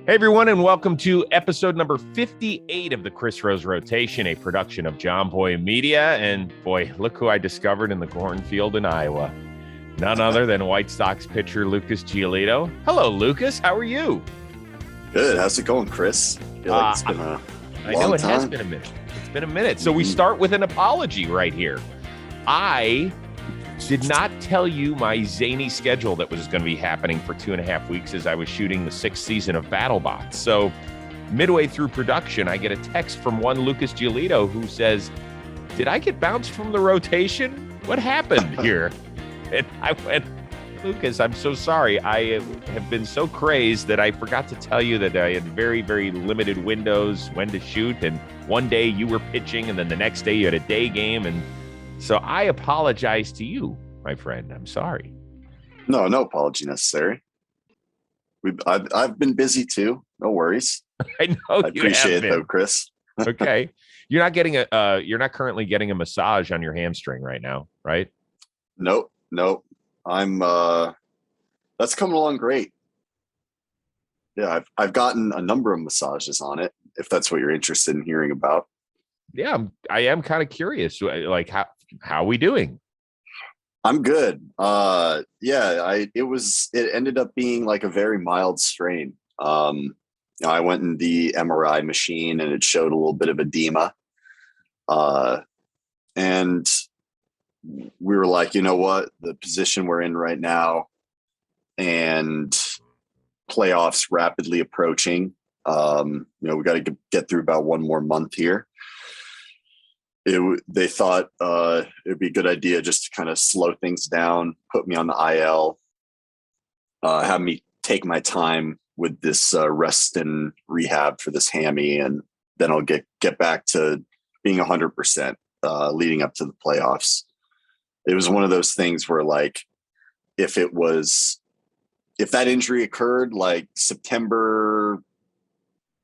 Hey, everyone, and welcome to episode number 58 of the Chris Rose Rotation, a production of JOMBOY Media. And boy, look who I discovered in the cornfield in Iowa. None other than White Sox pitcher Lucas Giolito. Hello, Lucas. How are you? Good. How's it going, Chris? I feel like it's been a I know it has been a minute. It's been a minute. So we start with an apology right here. I did not tell you my zany schedule that was going to be happening for 2.5 weeks as I was shooting the 6th season of Battlebots. So midway through production, I get a text from one Lucas Giolito who says, "Did I get bounced from the rotation? What happened here?" And I went, "Lucas, I'm so sorry. I have been so crazed that I forgot to tell you that I had very, very limited windows when to shoot. And one day you were pitching and then the next day you had a day game. And so I apologize to you, my friend. I'm sorry." No apology necessary. I've been busy too. No worries. I know I appreciate it though, Chris. Okay. You're not currently getting a massage on your hamstring right now, right? Nope. I'm that's coming along great. Yeah, I've gotten a number of massages on it, if that's what you're interested in hearing about. Yeah, I am kind of curious. Like how are we doing? I'm good. It ended up being like a very mild strain. I went in the MRI machine and it showed a little bit of edema. And we were like, you know what, the position we're in right now and playoffs rapidly approaching. We got to get through about one more month here. They thought it'd be a good idea just to kind of slow things down, put me on the IL, have me take my time with this rest and rehab for this hammy, and then I'll get back to being 100% leading up to the playoffs. It was one of those things where, like, if that injury occurred like September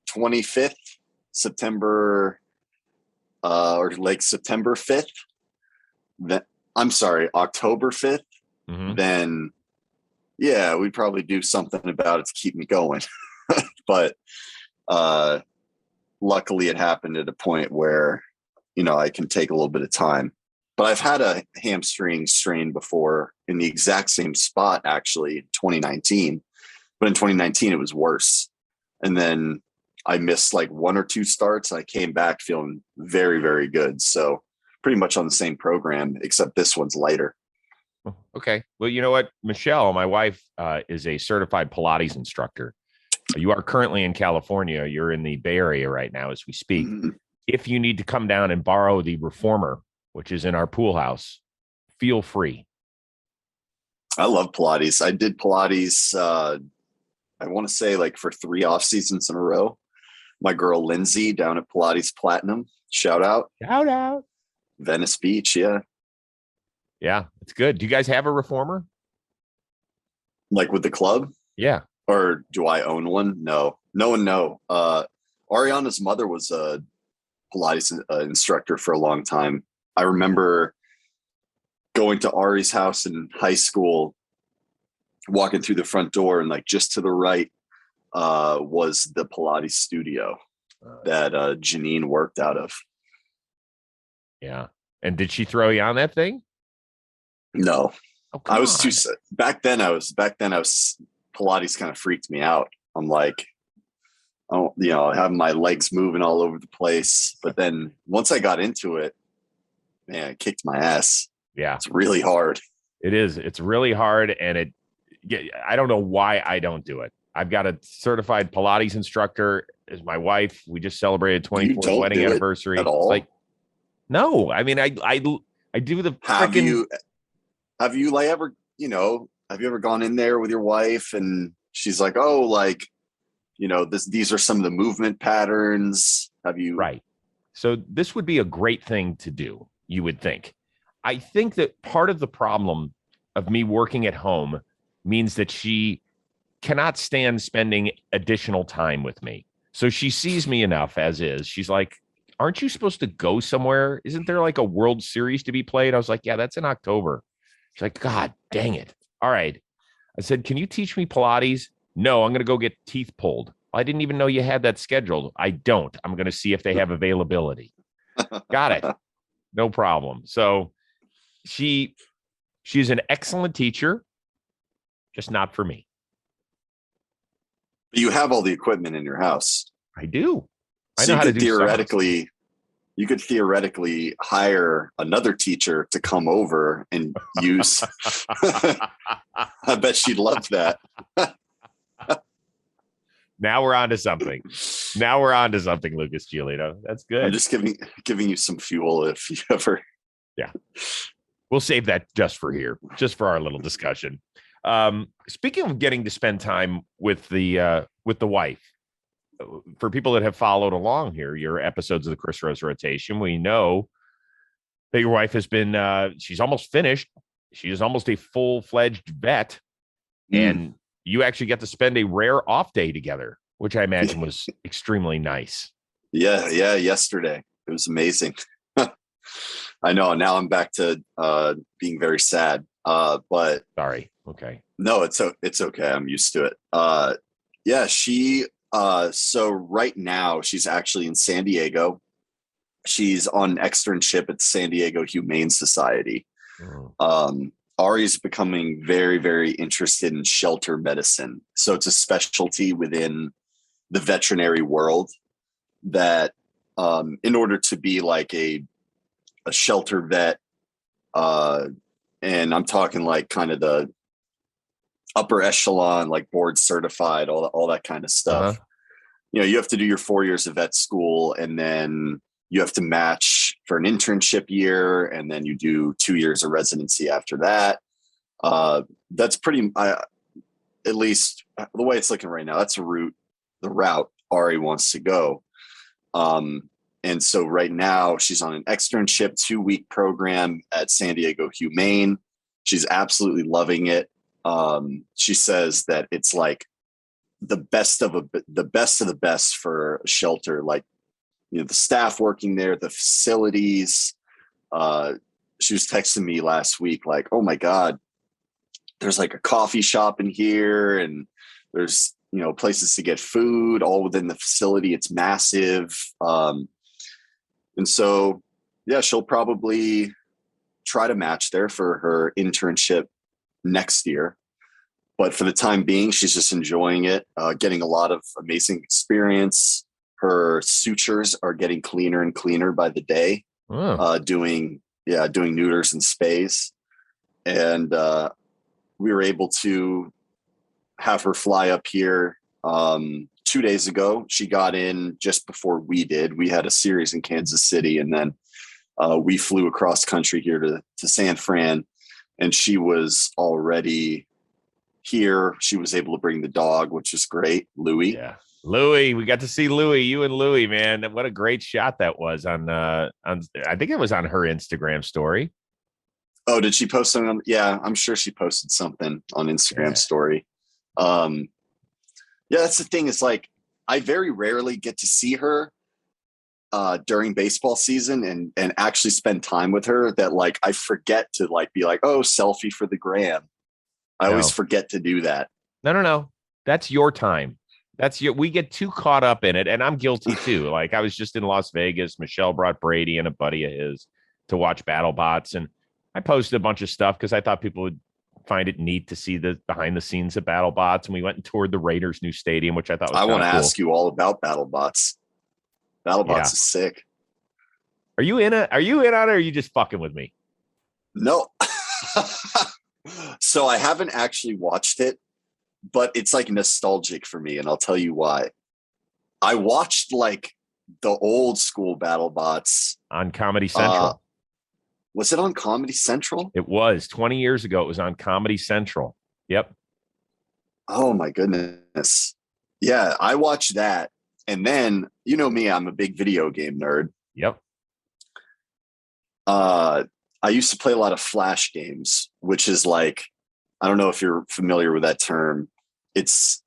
25th, or like September 5th, October 5th, then yeah, we'd probably do something about it to keep me going. But luckily it happened at a point where, I can take a little bit of time. But I've had a hamstring strain before in the exact same spot, actually, in 2019. But in 2019, it was worse. And then I missed like 1 or 2 starts. I came back feeling very, very good. So pretty much on the same program, except this one's lighter. Okay. Well, you know what? Michelle, my wife, is a certified Pilates instructor. You are currently in California. You're in the Bay Area right now as we speak. Mm-hmm. If you need to come down and borrow the reformer, which is in our pool house, feel free. I love Pilates. I did Pilates, I want to say like for 3 off seasons in a row. My girl, Lindsay, down at Pilates Platinum. Shout out. Venice Beach. Yeah. Yeah, it's good. Do you guys have a reformer? Like with the club? Yeah. Or do I own one? No. Ariana's mother was a Pilates instructor for a long time. I remember going to Ari's house in high school, walking through the front door, and like just to the right was the Pilates studio that Janine worked out of. Yeah. And did she throw you on that thing? No. I was too back then. Pilates kind of freaked me out. I'm like, having my legs moving all over the place. But then once I got into it, man, it kicked my ass. Yeah. It's really hard. It is. It's really hard. And I don't know why I don't do it. I've got a certified Pilates instructor as my wife. We just celebrated 24th wedding anniversary. At all? Like, no, I mean, I do the freaking. Have you like ever, have you ever gone in there with your wife and she's like, oh, like, these are some of the movement patterns. Have you? Right. So this would be a great thing to do, you would think. I think that part of the problem of me working at home means that she cannot stand spending additional time with me. So she sees me enough as is. She's like, aren't you supposed to go somewhere? Isn't there like a World Series to be played? I was like, yeah, that's in October. She's like, God dang it. All right. I said, can you teach me Pilates? No, I'm going to go get teeth pulled. I didn't even know you had that scheduled. I don't. I'm going to see if they have availability. Got it. No problem. So she's an excellent teacher, just not for me. You have all the equipment in your house. I do. I So know how to do theoretically, you could theoretically hire another teacher to come over and use. I bet she'd love that. Now we're on to something. Lucas Giolito. That's good. I'm just giving you some fuel if you ever. Yeah. We'll save that just for here, just for our little discussion. Speaking of getting to spend time with the wife, for people that have followed along here, your episodes of the Chris Rose rotation, we know that your wife has been, she's almost finished. She is almost a full-fledged vet. And you actually get to spend a rare off day together, which I imagine was extremely nice. Yeah. Yesterday. It was amazing. I know. Now I'm back to being very sad. But sorry. Okay. No, it's okay. I'm used to it. Yeah, so right now she's actually in San Diego. She's on an externship at the San Diego Humane Society. Ari's becoming very, very interested in shelter medicine. So it's a specialty within the veterinary world that in order to be like a shelter vet, and I'm talking like kind of the upper echelon, like board certified, all that kind of stuff. You know, you have to do your 4 years of vet school, and then you have to match for an internship year, and then you do 2 years of residency after that. That's pretty, at least the way it's looking right now, that's the route Ari wants to go. And so right now she's on an externship 2-week program at San Diego Humane. She's absolutely loving it. She says that it's like the best of the best for a shelter. Like, you know, the staff working there, the facilities. She was texting me last week, like, oh my God, there's like a coffee shop in here, and there's, you know, places to get food all within the facility. It's massive. And so, yeah, she'll probably try to match there for her internship next year. But for the time being, she's just enjoying it, getting a lot of amazing experience. Her sutures are getting cleaner and cleaner by the day, doing neuters and spays. And we were able to have her fly up here 2 days ago. She got in just before we did. We had a series in Kansas City, and then we flew across country here to San Fran, and she was already here. She was able to bring the dog, which is great. Louie. Yeah. Louie. We got to see Louie, you and Louie, man. What a great shot that was on I think it was on her Instagram story. Oh, did she post something? Yeah, I'm sure she posted something on Instagram story. Yeah, that's the thing. Is like, I very rarely get to see her during baseball season and actually spend time with her, that like I forget to like be like, oh, selfie for the gram. I always forget to do that. No. That's your time. We get too caught up in it. And I'm guilty too. Like, I was just in Las Vegas. Michelle brought Brady and a buddy of his to watch Battlebots. And I posted a bunch of stuff because I thought people would find it neat to see the behind the scenes of Battlebots. And we went and toured the Raiders' new stadium, which I thought was I want to cool. ask you all about Battlebots. Battlebots is sick. Are you in on it, or are you just fucking with me? No. So I haven't actually watched it, but it's like nostalgic for me, and I'll tell you why. I watched like the old school Battlebots on Comedy Central. Was it on Comedy Central? It was 20 years ago. It was on Comedy Central. Yep. Oh my goodness. Yeah, I watched that. And then, you know me, I'm a big video game nerd. Yep. I used to play a lot of Flash games, which is like, I don't know if you're familiar with that term. It's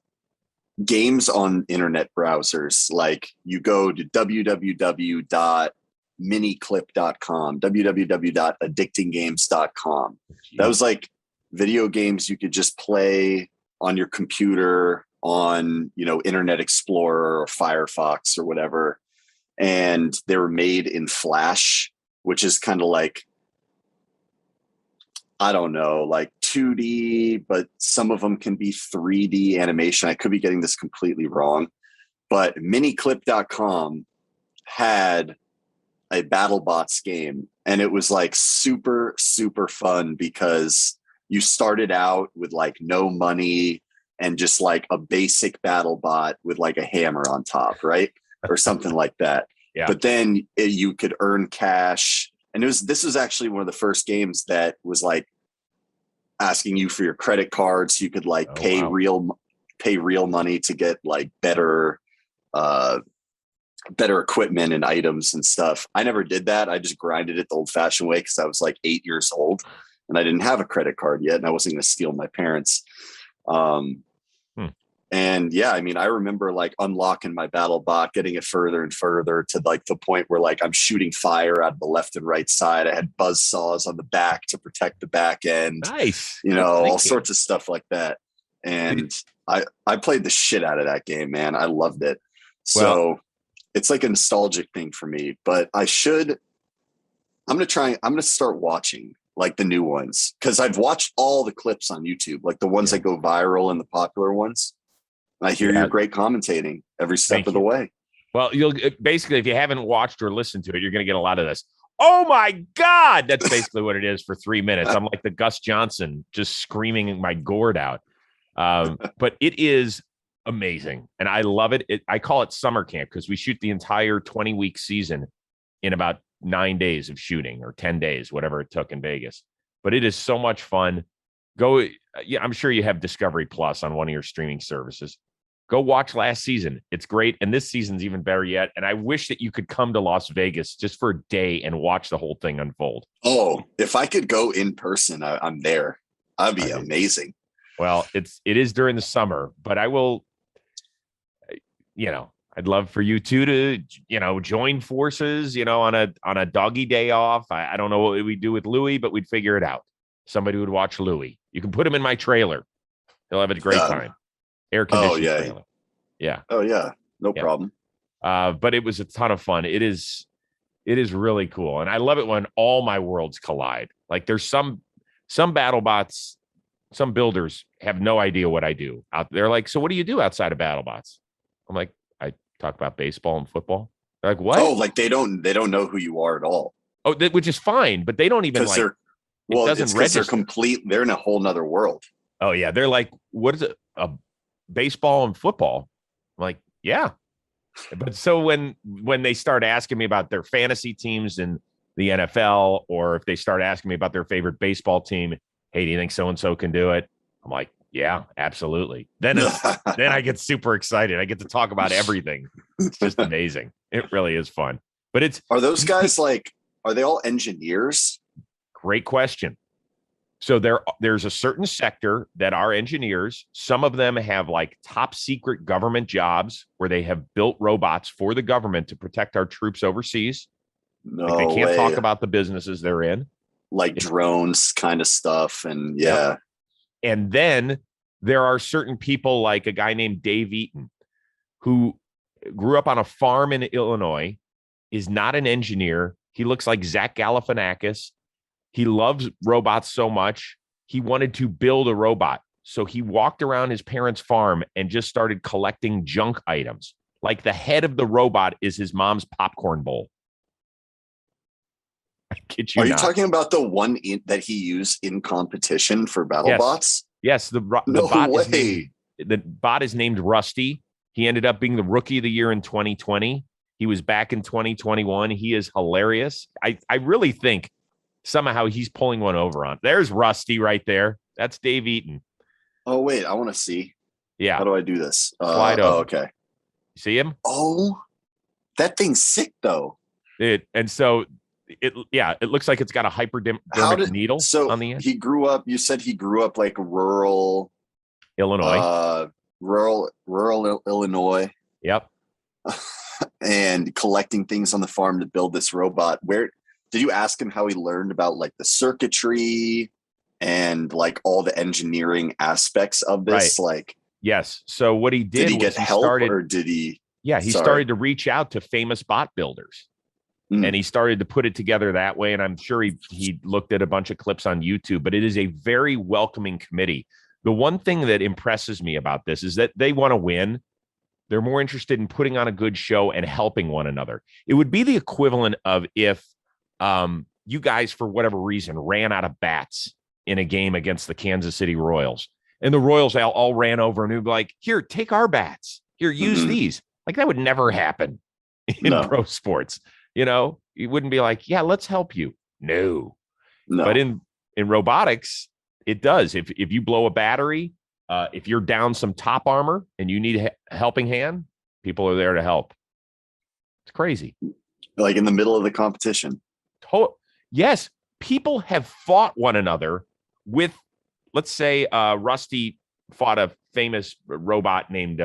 games on internet browsers. Like, you go to www.miniclip.com, www.addictinggames.com. That was like video games you could just play on your computer on, Internet Explorer or Firefox or whatever. And they were made in Flash, which is kind of like, I don't know, like 2D, but some of them can be 3D animation. I could be getting this completely wrong, but miniclip.com had a Battlebots game, and it was like super, super fun because you started out with like no money and just like a basic Battlebot with like a hammer on top, right? Or something like that. Yeah. But then you could earn cash. And this was actually one of the first games that was like asking you for your credit card, so you could like pay real money to get like better equipment and items and stuff. I never did that. I just grinded it the old fashioned way because I was like 8 years old and I didn't have a credit card yet, and I wasn't going to steal my parents. And yeah, I mean, I remember like unlocking my BattleBot, getting it further and further to like the point where like I'm shooting fire out of the left and right side. I had buzz saws on the back to protect the back end. Nice. All sorts of stuff like that. And I played the shit out of that game, man. I loved it. So it's like a nostalgic thing for me, but I'm going to start watching like the new ones, because I've watched all the clips on YouTube, like the ones that go viral and the popular ones. I hear you're great commentating every step of the way. Well, you'll basically, if you haven't watched or listened to it, you're going to get a lot of this. Oh my God. That's basically what it is for 3 minutes. I'm like the Gus Johnson, just screaming my gourd out. But it is amazing. And I love it. I call it summer camp because we shoot the entire 20-week season in about 9 days of shooting, or 10 days, whatever it took in Vegas. But it is so much fun. I'm sure you have Discovery Plus on one of your streaming services. Go watch last season. It's great. And this season's even better yet. And I wish that you could come to Las Vegas just for a day and watch the whole thing unfold. Oh, if I could go in person, I'm there. That'd be amazing. Well, it is during the summer, but I will, I'd love for you two to, join forces, on a doggy day off. I don't know what we do with Louie, but we'd figure it out. Somebody would watch Louie. You can put him in my trailer. He'll have a great time. Air conditioned trailer. Yeah. Oh yeah. No problem. But it was a ton of fun. It is really cool. And I love it when all my worlds collide. Like there's some BattleBots, some builders have no idea what I do out there. Like, so what do you do outside of BattleBots? I'm like, I talk about baseball and football. They're like, what? Oh, like they don't know who you are at all. Oh, which is fine, but they don't even like. It's because they're complete. They're in a whole nother world. Oh yeah, they're like, what is it? Baseball and football. I'm like, yeah. But so when they start asking me about their fantasy teams in the NFL, or if they start asking me about their favorite baseball team, hey, do you think so and so can do it? I'm like, yeah, absolutely. Then I get super excited. I get to talk about everything. It's just amazing. It really is fun. But are those guys like, are they all engineers? Great question. So there's a certain sector that are engineers. Some of them have like top secret government jobs where they have built robots for the government to protect our troops overseas. No like they can't way. talk about the businesses they're in. Like drones kind of stuff. And yeah. Yep. And then there are certain people like a guy named Dave Eaton who grew up on a farm in Illinois, is not an engineer. He looks like Zach Galifianakis. He loves robots so much, he wanted to build a robot. So he walked around his parents' farm and just started collecting junk items. Like the head of the robot is his mom's popcorn bowl. I kid you not. Are you not. talking about the one that he used in competition for BattleBots? Yes. The bot is named Rusty. He ended up being the rookie of the year in 2020. He was back in 2021. He is hilarious. I really think somehow he's pulling one over on. There's Rusty right there. That's Dave Eaton. Oh, wait. I want to see. Yeah. How do I do this? Slide over. Oh, okay. See him? Oh, that thing's sick, though. It looks like it's got a hypodermic needle on the end. He grew up, you said he grew up like rural Illinois. Rural Illinois. Yep. And collecting things on the farm to build this robot. Where did you ask him how he learned about like the circuitry and like all the engineering aspects of this? Right. Like, Yes. So what he Did did he get was he help started, or did he? yeah, he Sorry. started to reach out to famous bot builders. Mm. And he started to put it together that way. And I'm sure he looked at a bunch of clips on YouTube, but it is a very welcoming committee. The one thing that impresses me about this is that they want to win. They're more interested in putting on a good show and helping one another. It would be the equivalent of if you guys, for whatever reason, ran out of bats in a game against the Kansas City Royals. And the Royals all ran over and would be like, here, take our bats. Here, use these. Like, that would never happen in pro sports. You know, you wouldn't be like, yeah, let's help you. No. But in robotics, it does. If you blow a battery, if you're down some top armor and you need a helping hand, people are there to help. It's crazy. Like in the middle of the competition. Yes. People have fought one another with, let's say, Rusty fought a famous robot named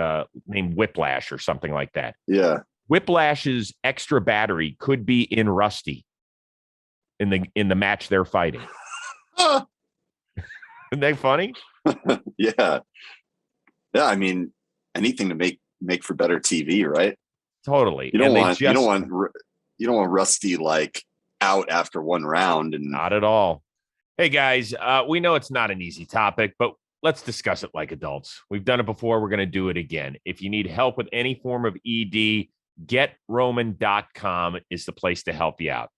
Whiplash or something like that. Yeah. Whiplash's extra battery could be in Rusty in the match they're fighting. Isn't that funny? Yeah. Yeah. I mean, anything to make for better TV, right? Totally. You don't want Rusty like out after one round. And not at all. Hey guys, we know it's not an easy topic, but let's discuss it like adults. We've done it before. We're going to do it again. If you need help with any form of ED, GetRoman.com is the place to help you out.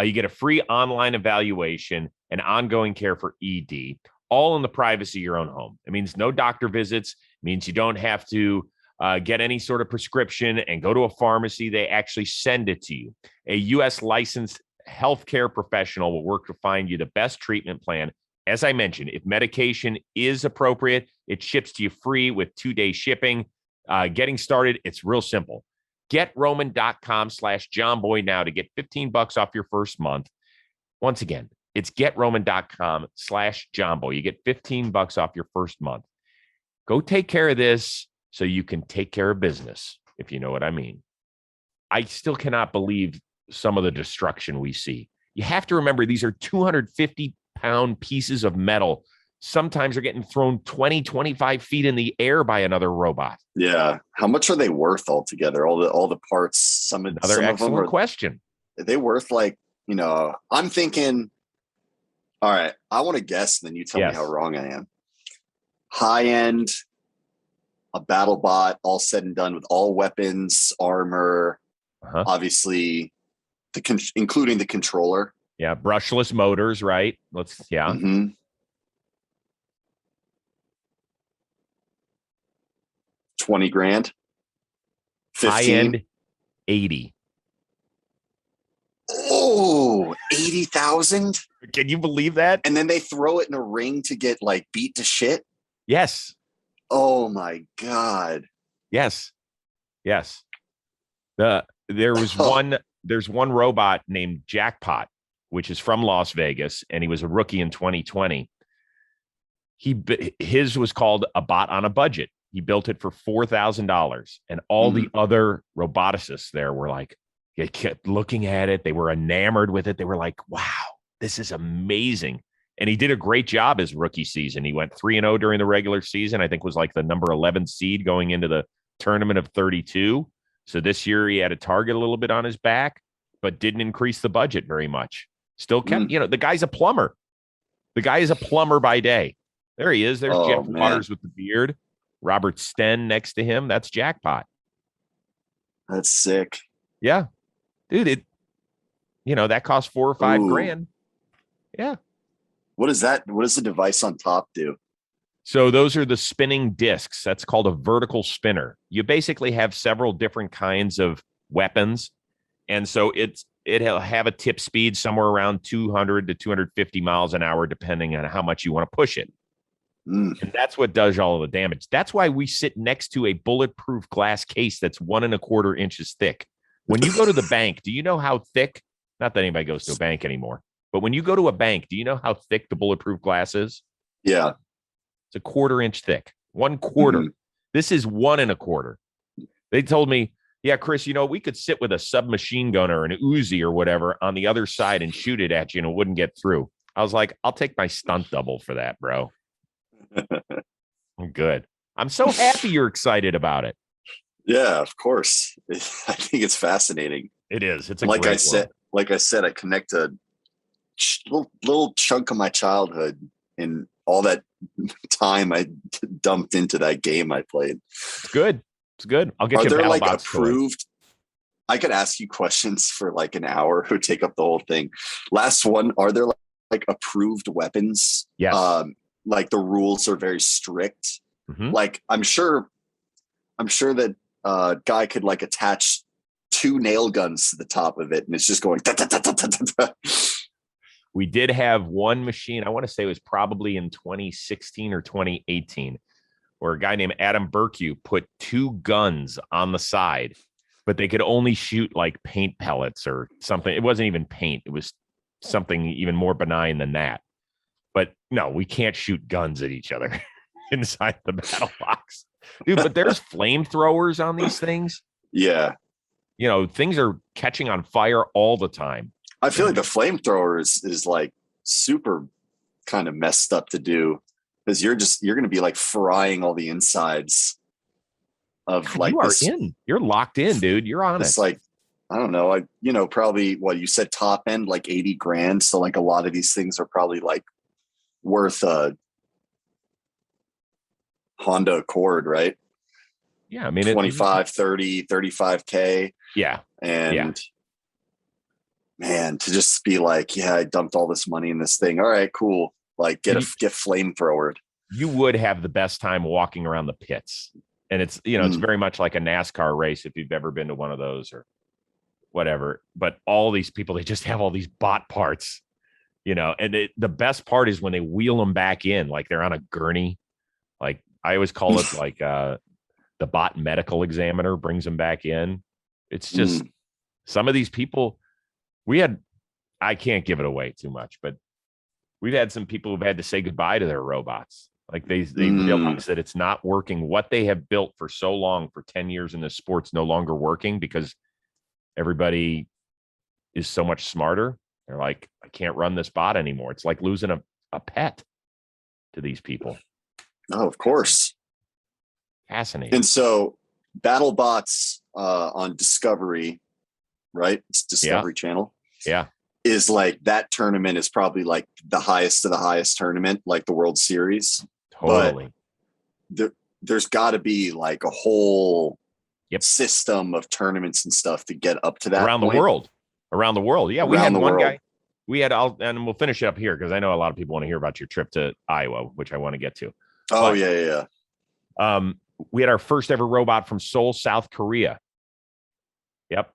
You get a free online evaluation and ongoing care for ED, all in the privacy of your own home. It means no doctor visits. It means you don't have to get any sort of prescription and go to a pharmacy. They actually send it to you. A U.S. licensed healthcare professional will work to find you the best treatment plan. As I mentioned, if medication is appropriate, it ships to you free with 2-day shipping. Getting started, it's real simple. GetRoman.com/JOMBOY now to get $15 off your first month. Once again, it's GetRoman.com/JOMBOY. You get $15 off your first month. Go take care of this so you can take care of business, if you know what I mean. I still cannot believe some of the destruction we see. You have to remember these are 250-pound pieces of metal. Sometimes they're getting thrown 20, 25 feet in the air by another robot. Yeah. How much are they worth altogether? All the parts. Another excellent question. Are they worth like, I'm thinking, all right, I want to guess, and then you tell me how wrong I am. High end, a Battlebot, all said and done with all weapons, armor, obviously, including the controller. Yeah, brushless motors, right? Mm-hmm. 20 grand. 15. High end, 80. Oh, 80,000. Can you believe that? And then they throw it in a ring to get like beat to shit. Yes. Oh my God. Yes. There's one robot named Jackpot, which is from Las Vegas, and he was a rookie in 2020. His was called a bot on a budget. He built it for $4,000, and all the other roboticists there were like, they kept looking at it. They were enamored with it. They were like, wow, this is amazing. And he did a great job his rookie season. He went 3-0 during the regular season. I think was like the number 11 seed going into the tournament of 32. So this year he had a target a little bit on his back, but didn't increase the budget very much. Still kept, the guy's a plumber. The guy is a plumber by day. There he is. There's Jeff Waters with the beard. Robert Sten next to him. That's Jackpot. That's sick. Yeah. Dude, that costs $4 or $5 grand. Yeah. What is that? What does the device on top do? So those are the spinning discs. That's called a vertical spinner. You basically have several different kinds of weapons. And so it'll have a tip speed somewhere around 200 to 250 miles an hour, depending on how much you want to push it. And that's what does all of the damage. That's why we sit next to a bulletproof glass case that's 1.25 inches thick. When you go to the bank, do you know how thick? Not that anybody goes to a bank anymore, but when you go to a bank, do you know how thick the bulletproof glass is? Yeah. It's 1/4 inch thick. 1/4. This is 1.25. They told me, yeah, Chris, we could sit with a submachine gun or an Uzi or whatever on the other side and shoot it at you and it wouldn't get through. I was like, I'll take my stunt double for that, bro. I'm good. I'm so happy you're excited about it. Yeah, of course. I think it's fascinating. It is. It's a like great world. Like I said, I connect a little chunk of my childhood and all that time I dumped into that game I played. It's good. It's good. I'll get Are you there like Battlebots approved? I could ask you questions for like an hour. It would take up the whole thing. Last one. Are there like approved weapons? Yes. Like the rules are very strict. Mm-hmm. Like I'm sure that guy could like attach 2 nail guns to the top of it, and it's just going. Da, da, da, da, da, da. We did have one machine. I want to say it was probably in 2016 or 2018, where a guy named Adam Burkew put 2 guns on the side, but they could only shoot like paint pellets or something. It wasn't even paint. It was something even more benign than that. But no, we can't shoot guns at each other inside the battle box. Dude, but there's flamethrowers on these things. Yeah. Things are catching on fire all the time. I feel like the flamethrower is like super kind of messed up to do, because you're going to be like frying all the insides of God, like you're locked in, dude. You're on it. Like, I don't know. Probably what you said, top end, like 80 grand. So like a lot of these things are probably like worth a Honda Accord, right? Yeah. I mean, 25, 30, 35K. Yeah. And man, to just be like, yeah, I dumped all this money in this thing. All right, cool. Like get flamethrowered. You would have the best time walking around the pits. And it's, it's very much like a NASCAR race if you've ever been to one of those or whatever. But all these people, they just have all these bot parts, and the best part is when they wheel them back in, like they're on a gurney. Like I always call it like the bot medical examiner brings them back in. It's just some of these people I can't give it away too much, but we've had some people who've had to say goodbye to their robots. Like they realize that it's not working. What they have built for so long, for 10 years in this sport's no longer working because everybody is so much smarter. They're like, I can't run this bot anymore. It's like losing a pet to these people. Oh, of course. Fascinating. And so Battlebots on Discovery, right? It's Discovery Channel. Yeah. Is like that tournament is probably like the highest of the highest tournament, like the World Series. Totally. But there's got to be like a whole system of tournaments and stuff to get up to that around the world. Yeah, we had one guy. And we'll finish up here because I know a lot of people want to hear about your trip to Iowa, which I want to get to. Oh, yeah. We had our first ever robot from Seoul, South Korea. Yep.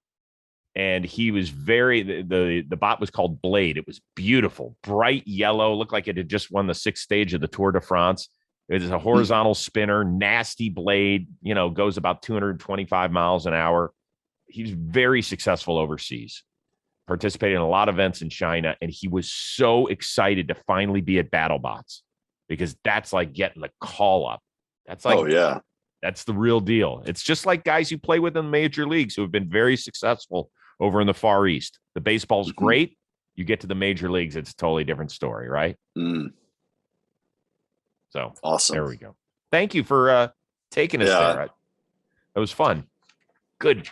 And he was the bot was called Blade. It was beautiful, bright yellow, looked like it had just won the 6th stage of the Tour de France. It was a horizontal spinner, nasty blade, goes about 225 miles an hour. He was very successful overseas, participated in a lot of events in China. And he was so excited to finally be at Battlebots because that's like getting the call up. That's like, oh, yeah, that's the real deal. It's just like guys who play within the major leagues who have been very successful over in the Far East. The baseball's great. You get to the major leagues, it's a totally different story, right? So awesome. There we go. Thank you for taking us there. It was fun. Good.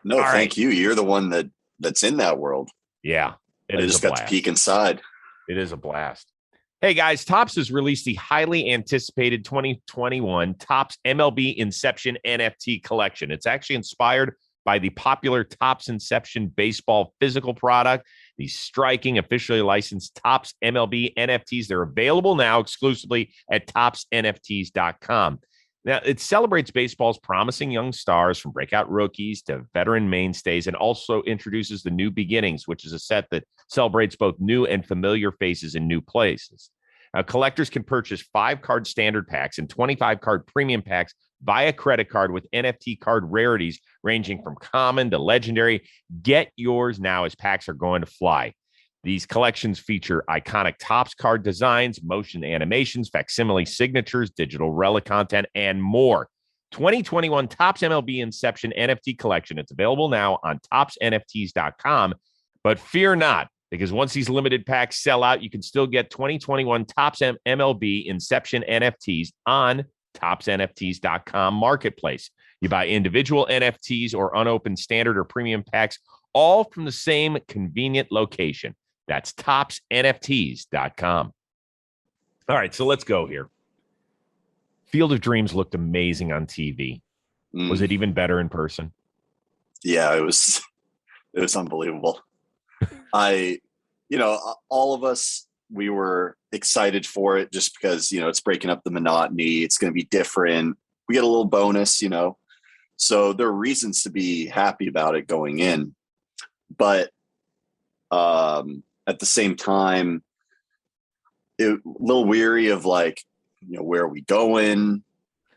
No, thank you. You're the one that's in that world. Yeah. I just got to peek inside. It is a blast. Hey guys, Topps has released the highly anticipated 2021 Topps MLB Inception NFT collection. It's actually inspired by the popular Topps Inception baseball physical product. These striking, officially licensed Topps MLB NFTs. They're available now exclusively at ToppsNFTs.com. Now, it celebrates baseball's promising young stars from breakout rookies to veteran mainstays and also introduces the New Beginnings, which is a set that celebrates both new and familiar faces in new places. Now, collectors can purchase 5-card standard packs and 25-card premium packs via credit card with NFT card rarities ranging from common to legendary. Get yours now as packs are going to fly. These collections feature iconic Topps card designs, motion animations, facsimile signatures, digital relic content, and more. 2021 Topps MLB Inception NFT collection. It's available now on ToppsNFTs.com. But fear not, because once these limited packs sell out, you can still get 2021 Topps MLB Inception NFTs on TopsNFTs.com marketplace. You buy individual NFTs or unopened standard or premium packs, all from the same convenient location. That's TopsNFTs.com. All right, so let's go here. Field of Dreams looked amazing on TV. Was it even better in person? Yeah, it was unbelievable. All of us, we were excited for it just because, it's breaking up the monotony. It's going to be different. We get a little bonus, so there are reasons to be happy about it going in. But at the same time, a little weary of where are we going?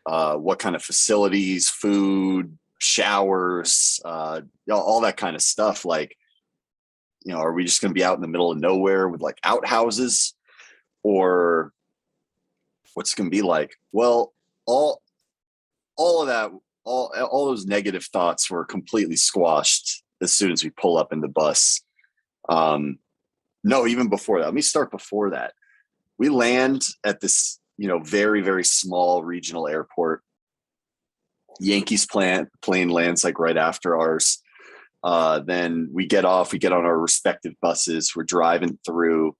What kind of facilities, food, showers, all that kind of stuff. Are we just going to be out in the middle of nowhere with outhouses, or what's it going to be like? Well, all of that, all those negative thoughts were completely squashed as soon as we pull up in the bus. No, even before that, let me start before that. We land at this, very, very small regional airport. Yankees plane lands right after ours. Then we get off, we get on our respective buses. We're driving through,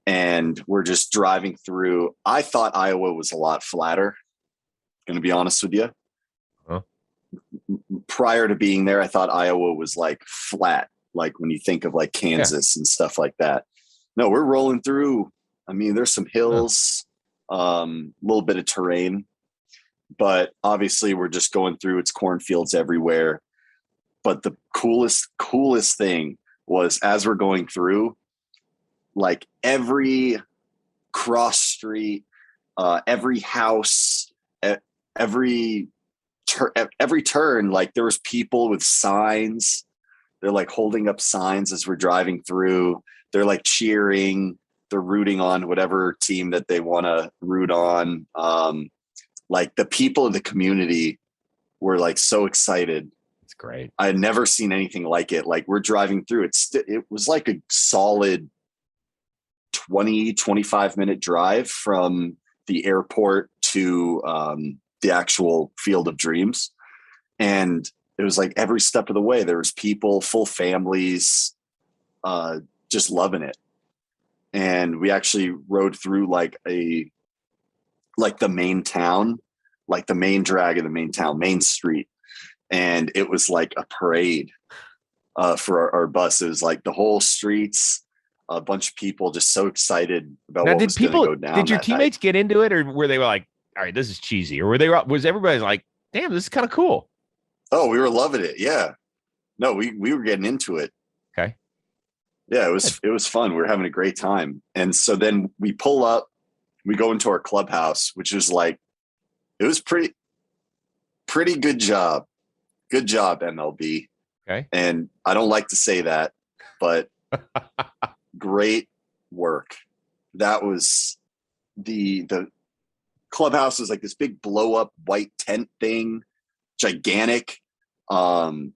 and we're just driving through. I thought Iowa was a lot flatter, going to be honest with you. Huh? Prior to being there, I thought Iowa was flat, when you think of Kansas and stuff like that. No, we're rolling through. I mean, there's some hills, a little bit of terrain, but obviously we're just going through. It's cornfields everywhere. But the coolest thing was, as we're going through, every cross street, every house, every turn, there was people with signs. They're holding up signs as we're driving through. They're cheering. They're rooting on whatever team that they want to root on. The people in the community were so excited. It's great. I had never seen anything like it. We're driving through it was a solid 20-25 minute drive from the airport to the actual Field of Dreams. And it was every step of the way, there was people, full families, just loving it. And we actually rode through the main town, the main drag of the main town, Main Street. And it was a parade for our bus. It was the whole streets, a bunch of people just so excited about what was going to go down. Did your teammates get into it, or were they all all right, this is cheesy? Or was everybody damn, this is kind of cool? Oh, we were loving it. Yeah. No, we were getting into it. Okay. Yeah, it was fun. We were having a great time. And so then we pull up, we go into our clubhouse, which was it was pretty good job. Good job, MLB. Okay. And I don't like to say that, but great work. That was the clubhouse was this big blow up white tent thing, gigantic. It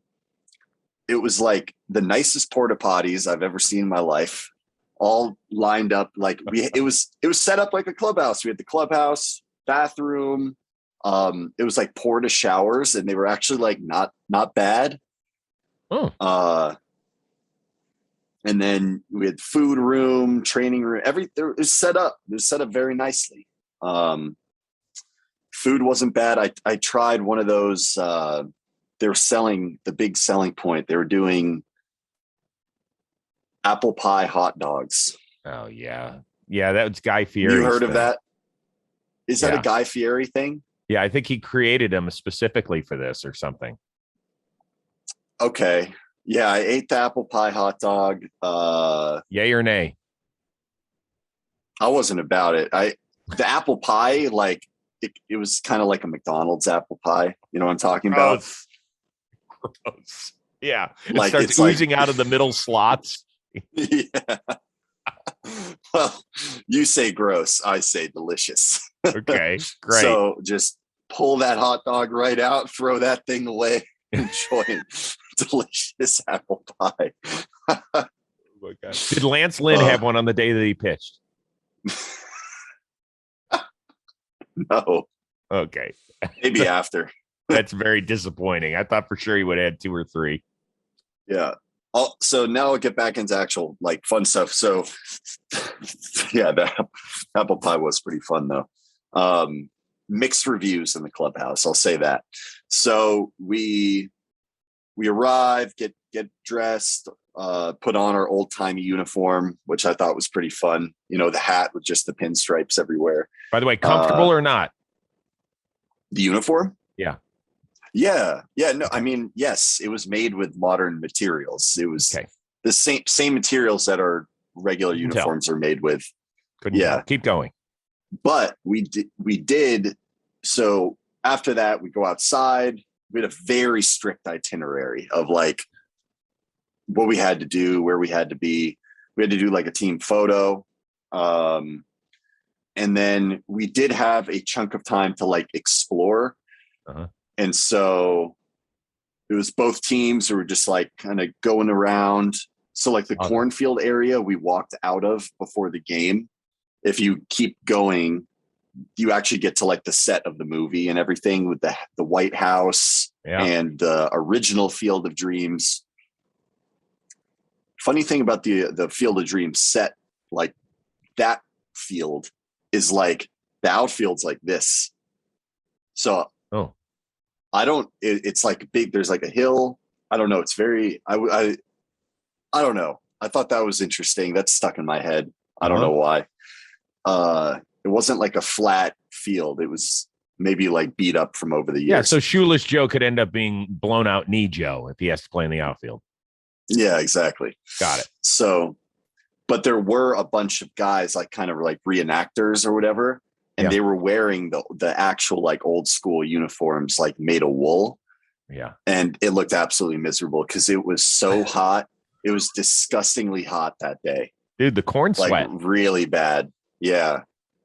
was the nicest porta potties I've ever seen in my life, all lined up. It was set up like a clubhouse. We had the clubhouse, bathroom. It was porta showers, and they were actually not bad. Oh. And then we had food room, training room, everything. It was set up. It was set up very nicely. Food wasn't bad. I tried one of those. They were selling the big selling point. They were doing apple pie hot dogs. Oh yeah, that was Guy Fieri. You heard of that? Is that a Guy Fieri thing? Yeah, I think he created them specifically for this or something. Okay. Yeah, I ate the apple pie hot dog. Yay or nay? I wasn't about it. The apple pie, it was kind of like a McDonald's apple pie. You know what I'm talking about? Gross. Yeah. It starts oozing out of the middle slots. Yeah. Well, you say gross. I say delicious. Okay, great. So just pull that hot dog right out, throw that thing away, enjoy it. Delicious apple pie. Oh my God. Did Lance Lynn have one on the day that he pitched? No. Okay. Maybe after. That's very disappointing. I thought for sure he would add 2 or 3. Yeah. So now I'll get back into actual like fun stuff. So yeah, the apple pie was pretty fun though. Mixed reviews in the clubhouse. I'll say that. So we arrive, get dressed, put on our old timey uniform, which I thought was pretty fun. You know, the hat with just the pinstripes everywhere. By the way, comfortable or not? The uniform? Yeah. Yeah. No, I mean, yes, it was made with modern materials. It was the same materials that our regular uniforms are made with. Couldn't tell. Keep going. But we did. So after that, we go outside. We had a very strict itinerary of like what we had to do, where we had to be. We had to do like a team photo. And then we did have a chunk of time to like explore. Uh-huh. And so it was both teams who were just like kind of going around. So like the cornfield area we walked out of before the game. If you keep going, you actually get to like the set of the movie and everything with the White House and the original Field of Dreams. Funny thing about the Field of Dreams set, like that field is like the outfield's like this. So it's like big, there's like a hill. I don't know. It's very, I don't know. I thought that was interesting. That's stuck in my head. I don't know why. It wasn't like a flat field. It was maybe like beat up from over the years. Yeah. So Shoeless Joe could end up being blown out knee Joe if he has to play in the outfield. Yeah, exactly. Got it. So, but there were a bunch of guys like kind of like reenactors or whatever. And they were wearing the actual like old school uniforms, like made of wool. Yeah. And it looked absolutely miserable because it was so hot. It was disgustingly hot that day. Dude, the corn sweat. Like really bad. Yeah.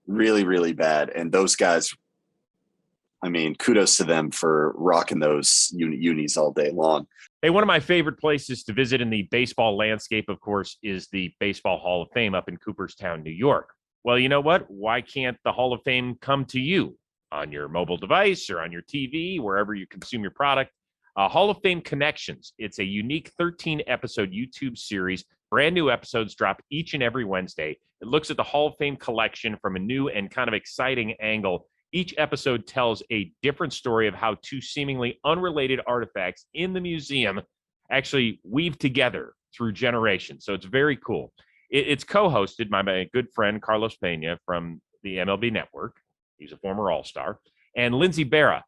Really, really bad. And those guys, I mean, kudos to them for rocking those unis all day long. Hey, one of my favorite places to visit in the baseball landscape, of course, is the Baseball Hall of Fame up in Cooperstown, New York. Well, you know what? Why can't the Hall of Fame come to you on your mobile device or on your TV, wherever you consume your product? Hall of Fame Connections. It's a unique 13-episode YouTube series. Brand new episodes drop each and every Wednesday. It looks at the Hall of Fame collection from a new and kind of exciting angle. Each episode tells a different story of how 2 seemingly unrelated artifacts in the museum actually weave together through generations. So it's very cool. It's co-hosted by my good friend Carlos Pena from the MLB Network. He's a former All-Star. And Lindsay Berra.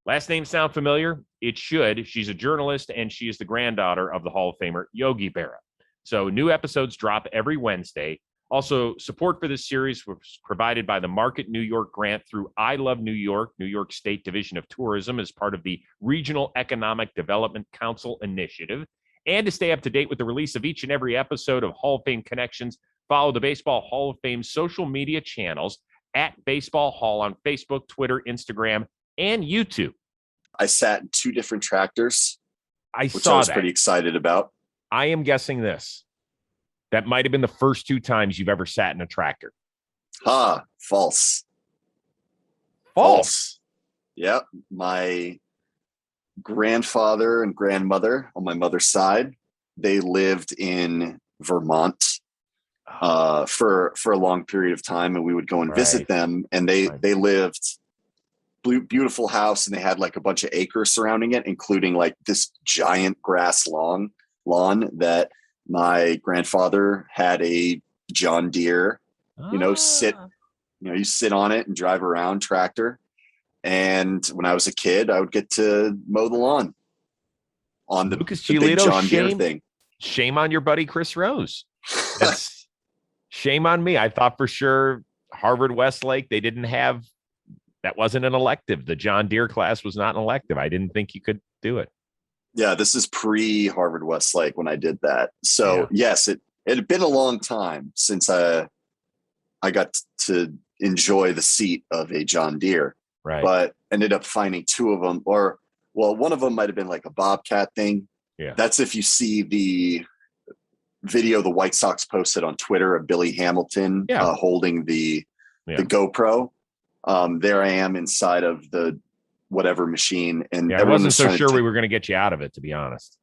Last name sound familiar? It should. She's a journalist, and she is the granddaughter of the Hall of Famer Yogi Berra. So new episodes drop every Wednesday. Also, support for this series was provided by the Market New York grant through I Love New York, New York State Division of Tourism as part of the Regional Economic Development Council initiative. And to stay up to date with the release of each and every episode of Hall of Fame Connections, follow the Baseball Hall of Fame social media channels at Baseball Hall on Facebook, Twitter, Instagram, and YouTube. I sat in 2 different tractors, which I was pretty excited about. I am guessing this. That might have been the first 2 times you've ever sat in a tractor. False. False. Yep. My grandfather and grandmother on my mother's side, they lived in Vermont for a long period of time, and we would go and visit them, and they lived beautiful house, and they had like a bunch of acres surrounding it, including like this giant grass lawn that my grandfather had a John Deere, you sit on it and drive around tractor. And when I was a kid, I would get to mow the lawn on the Lucas Giolito, big John Deere thing. Shame on your buddy, Chris Rose. That's shame on me. I thought for sure Harvard Westlake, they didn't have, that wasn't an elective. The John Deere class was not an elective. I didn't think you could do it. Yeah, this is pre Harvard Westlake when I did that. So yes, it had been a long time since I got to enjoy the seat of a John Deere. Right. But ended up finding 2 of them, one of them might have been like a Bobcat thing. Yeah. That's if you see the video the White Sox posted on Twitter of Billy Hamilton holding the GoPro. There I am inside of the whatever machine, and Yeah, I wasn't so sure we were going to get you out of it, to be honest.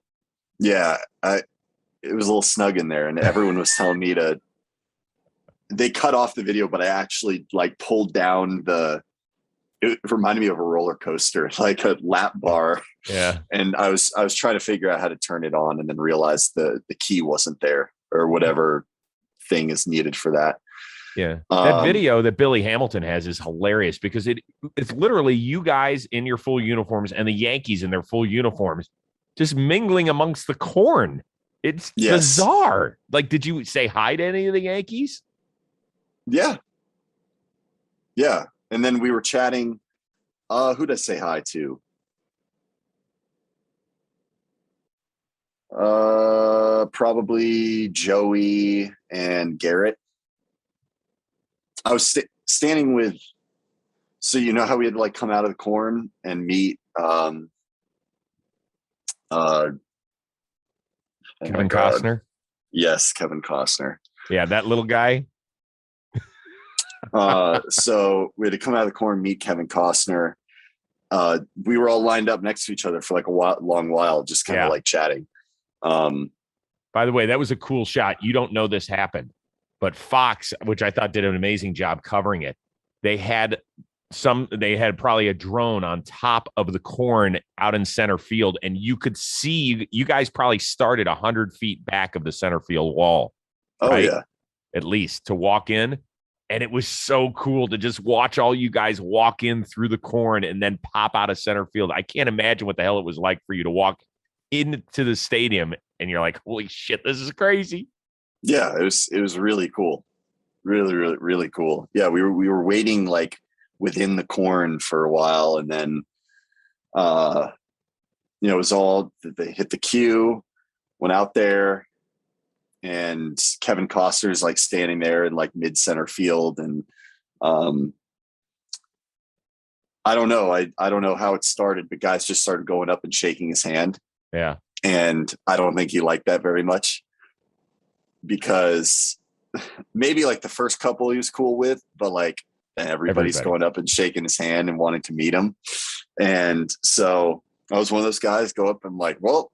Yeah, it was a little snug in there, and everyone was telling me to. They cut off the video, but I actually like pulled down it reminded me of a roller coaster, like a lap bar. Yeah. And I was trying to figure out how to turn it on, and then realized the key wasn't there, or whatever thing is needed for that. Yeah. That video that Billy Hamilton has is hilarious because it's literally you guys in your full uniforms and the Yankees in their full uniforms just mingling amongst the corn. It's bizarre. Like, did you say hi to any of the Yankees? Yeah. Yeah. And then we were chatting. Who'd I say hi to? Probably Joey and Garrett. I was standing with, so you know how we had to like come out of the corn and meet Kevin Costner. Yes, Kevin Costner. Yeah, that little guy. So we had to come out of the corn, meet Kevin Costner. We were all lined up next to each other for like a long while, just kind of like chatting. By the way, that was a cool shot. You don't know this happened, but Fox, which I thought did an amazing job covering it, they had probably a drone on top of the corn out in center field, and you could see you guys probably started 100 feet back of the center field wall. Oh, right? yeah. At least to walk in. And it was so cool to just watch all you guys walk in through the corn and then pop out of center field. I can't imagine what the hell it was like for you to walk into the stadium and you're like, holy shit, this is crazy. Yeah, it was really cool. Really, really, really cool. Yeah, we were waiting like within the corn for a while, and then it was all, they hit the queue, went out there, and Kevin Costner is like standing there in like mid center field. And I don't know. I don't know how it started, but guys just started going up and shaking his hand. Yeah. And I don't think he liked that very much, because maybe like the first couple he was cool with, but like everybody's going up and shaking his hand and wanting to meet him. And so I was one of those guys, go up and like, well,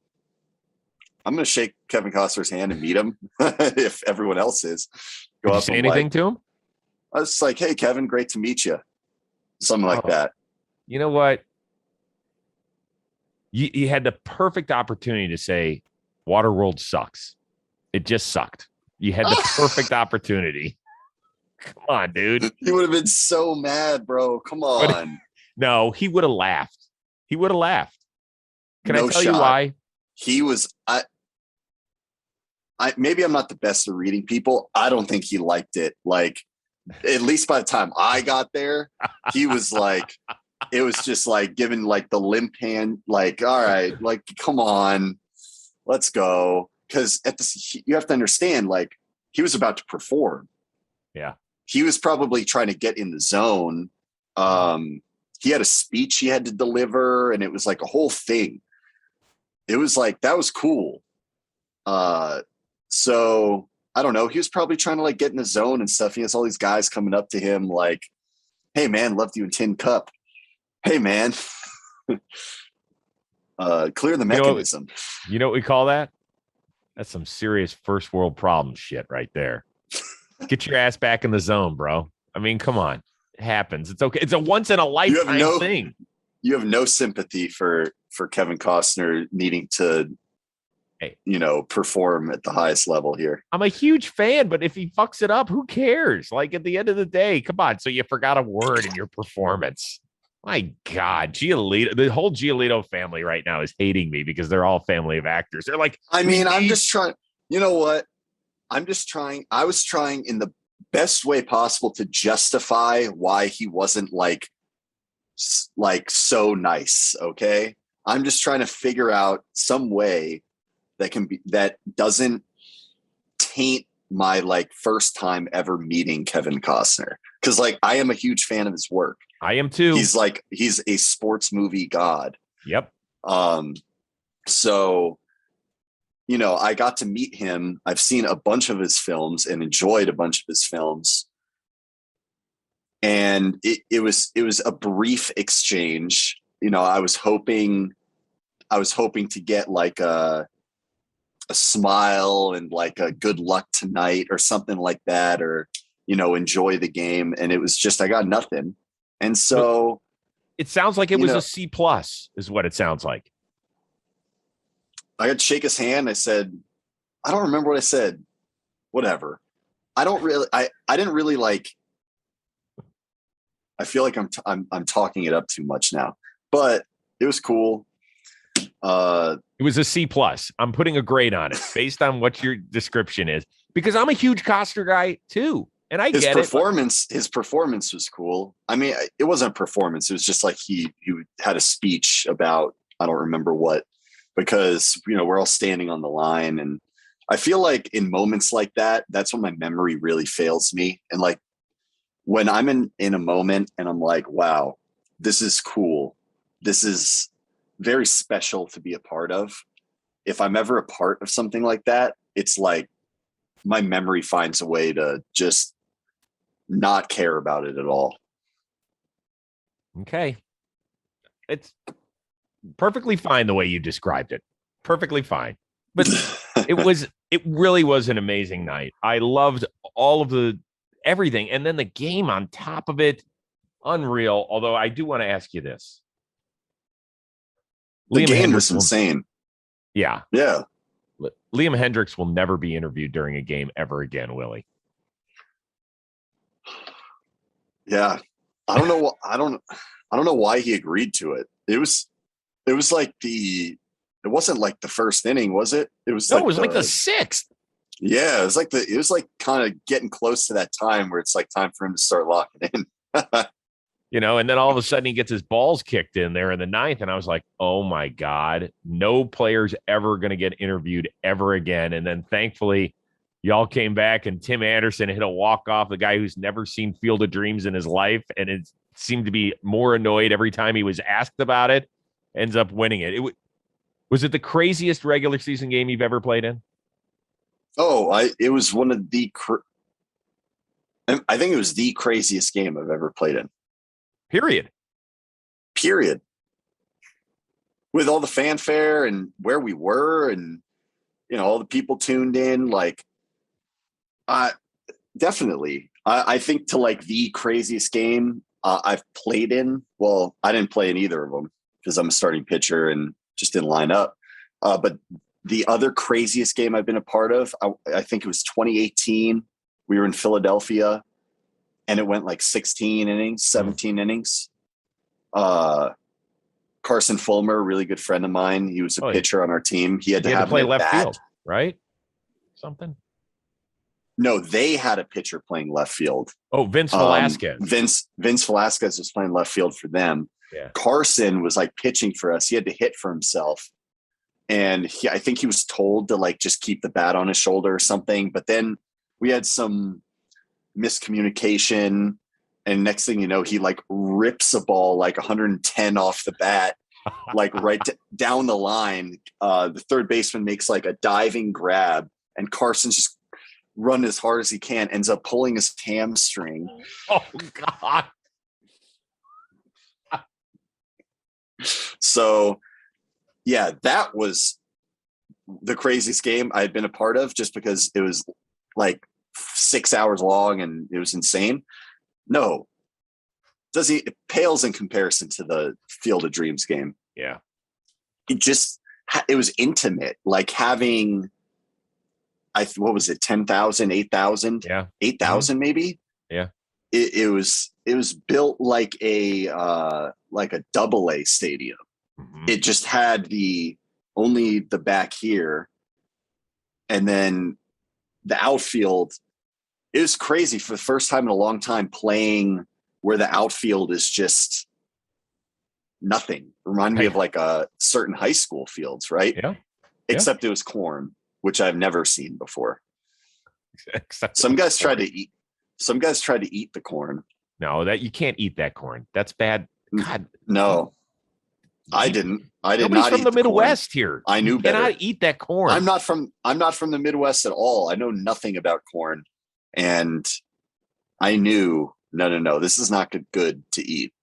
I'm going to shake Kevin Costner's hand and meet him if everyone else is. Did you say anything to him? I was like, hey, Kevin, great to meet you. Something like that. You know what? You had the perfect opportunity to say, Waterworld sucks. It just sucked. You had the perfect opportunity. Come on, dude. He would have been so mad, bro. Come on. But, no, he would have laughed. He would have laughed. Can I tell you why? He was, maybe I'm not the best at reading people. I don't think he liked it. Like, at least by the time I got there, he was like, it was just like giving like the limp hand, like, all right, like, come on, let's go. Because you have to understand, like, he was about to perform. Yeah. He was probably trying to get in the zone. He had a speech he had to deliver, and it was like a whole thing. It was like, that was cool. So I don't know. He was probably trying to like get in the zone and stuff. He has all these guys coming up to him like, hey man, loved you in Tin Cup. Hey man, clear the mechanism. You know what we call that? That's some serious first world problem shit right there. Get your ass back in the zone, bro. I mean, come on. It happens. It's okay. It's a once in a lifetime thing. You have no sympathy for Kevin Costner needing to, perform at the highest level here. I'm a huge fan, but if he fucks it up, who cares? Like, at the end of the day, come on. So you forgot a word in your performance. My God, Giolito, the whole Giolito family right now is hating me because they're all family of actors. They're like, I'm just trying. You know what? I was trying in the best way possible to justify why he wasn't like so nice. Okay. I'm just trying to figure out some way that doesn't taint my like first time ever meeting Kevin Costner. Cause like, I am a huge fan of his work. I am too. He's a sports movie god. Yep. So, I got to meet him. I've seen a bunch of his films and enjoyed a bunch of his films. And it was a brief exchange. You know, I was hoping to get like a smile and like a good luck tonight or something like that, or, you know, enjoy the game. And it was just, I got nothing. And so it sounds like it was a C+ is what it sounds like. I got to shake his hand. I said, I don't remember what I said. Whatever. I didn't really like, I feel like I'm talking it up too much now, but it was cool. It was a C+. I'm putting a grade on it based on what your description is, because I'm a huge Costner guy too. And I get it. His performance was cool. I mean, it wasn't a performance. It was just like he had a speech about, I don't remember what, because, you know, we're all standing on the line. And I feel like in moments like that, that's when my memory really fails me. And like when I'm in a moment and I'm like, wow, this is cool. This is very special to be a part of. If I'm ever a part of something like that, it's like my memory finds a way to just not care about it at all. Okay. It's perfectly fine the way you described it. Perfectly fine. But it really was an amazing night. I loved all of everything. And then the game on top of it, unreal. Although I do want to ask you this. The game was insane. Yeah. Yeah. Liam Hendricks will never be interviewed during a game ever again, will he? Yeah. I don't know why he agreed to it. It was like it wasn't like the first inning, was it? It was like the sixth. Yeah, it was like kind of getting close to that time where it's like time for him to start locking in. You know, and then all of a sudden he gets his balls kicked in there in the ninth. And I was like, oh my God, no player's ever going to get interviewed ever again. And then thankfully y'all came back and Tim Anderson hit a walk-off, the guy who's never seen Field of Dreams in his life. And it seemed to be more annoyed every time he was asked about it, ends up winning it. Was it the craziest regular season game you've ever played in? Oh, it was one of I think it was the craziest game I've ever played in. Period. With all the fanfare and where we were and, you know, all the people tuned in, like, definitely. I think to like the craziest game I've played in. Well, I didn't play in either of them because I'm a starting pitcher and just didn't line up. But the other craziest game I've been a part of, I think it was 2018. We were in Philadelphia and it went like 16 innings, 17 innings. Carson Fulmer, a really good friend of mine. He was a pitcher on our team. He had to play left field, right? Something. No, they had a pitcher playing left field. Oh, Vince Velasquez. Vince Velasquez was playing left field for them. Yeah. Carson was like pitching for us. He had to hit for himself. And I think he was told to like just keep the bat on his shoulder or something. But then we had some miscommunication. And next thing you know, he like rips a ball like 110 off the bat, like right down the line. The third baseman makes like a diving grab, and Carson's just run as hard as he can, ends up pulling his hamstring. Oh, God. So, yeah, that was the craziest game I had been a part of just because it was like 6 hours long and it was insane. No, it pales in comparison to the Field of Dreams game. Yeah. It was intimate, like having, what was it? 10,000, 8,000, 8,000 maybe. Yeah. It was built like a AA stadium. Mm-hmm. It just had only the back here. And then the outfield, it was crazy for the first time in a long time playing where the outfield is just nothing. Reminded me of like a certain high school fields, right? Yeah. Except it was corn, which I've never seen before. Some guys tried to eat the corn. No, that you can't eat that corn. That's bad. God. No. I didn't. I did Nobody's not from the Midwest here. I knew better. Cannot eat that corn. I'm not from the Midwest at all. I know nothing about corn. And I knew no, this is not good to eat.